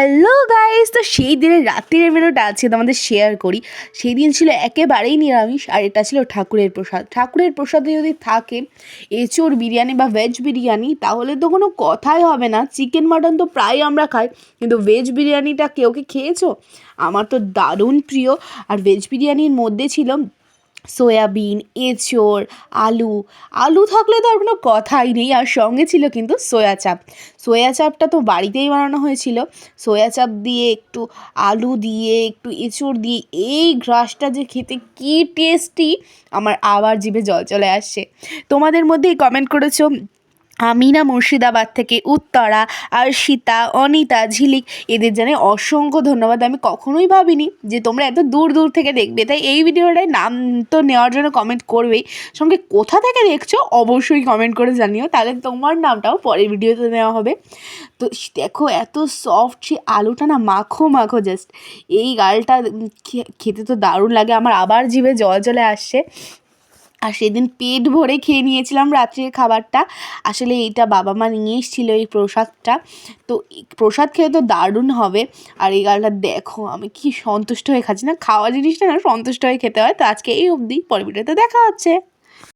Hello guys, তো সেই দিনের রাত্রির মেনুটা আছে তোমাদের শেয়ার করি। সেই দিন ছিল একেবারেই নিরামিষ, আর এটা ছিল ঠাকুরের প্রসাদ। ঠাকুরের প্রসাদে যদি থাকে এঁচোড় বিরিয়ানি বা ভেজ বিরিয়ানি, তাহলে তো কোনো কথাই হবে না। চিকেন মাটন তো প্রায় আমরা খাই, কিন্তু ভেজ বিরিয়ানিটা কেউ কি খেয়েছো? আমার তো দারুণ প্রিয়। আর ভেজ বিরিয়ানির মধ্যে ছিল সয়াবিন, এঁচোড়, আলু। আলু থাকলে তো আর কোনো কথাই নেই। আর সঙ্গে ছিল কিন্তু সয়া চাপ। সয়া চাপটা তো বাড়িতেই বানানো হয়েছিল। সয়া চাপ দিয়ে একটু আলু দিয়ে একটু এঁচোড় দিয়ে এই গ্রাসটা যে খেতে কী টেস্টি, আমার আবার জিভে জল চলে আসছে। তোমাদের মধ্যেই কমেন্ট করেছো আমিনা মুর্শিদাবাদ থেকে, উত্তরা, আরশিতা, অনিতা, ঝিলিক, এদের জানাই অসংখ্য ধন্যবাদ। আমি কখনোই ভাবিনি যে তোমরা এত দূর দূর থেকে দেখবে, তাই এই ভিডিওটায় নাম তো নেওয়ার জন্য কমেন্ট করবেই, সঙ্গে কোথা থেকে দেখছো অবশ্যই কমেন্ট করে জানিও, তাহলে তোমার নামটাও পরের ভিডিওতে নেওয়া হবে। তো দেখো এত সফট, সে আলুটা না মাখো মাখো জাস্ট। এই গালটা খেতে তো দারুণ লাগে, আমার আবার জিভে জল চলে আসছে। আর সেদিন পেট ভরে খেয়ে নিয়েছিলাম রাত্রের খাবারটা। আসলে এইটা বাবা মা নিয়ে এসেছিলো এই প্রসাদটা, তো প্রসাদ খেয়ে তো দারুণ হবে। আর এই গালটা দেখো আমি কি সন্তুষ্ট হয়ে খাচ্ছি, না খাওয়া জিনিসটা না সন্তুষ্ট হয়ে খেতে হয়। তো আজকে এই অবধি, পরের ভিডিওতে দেখা হচ্ছে।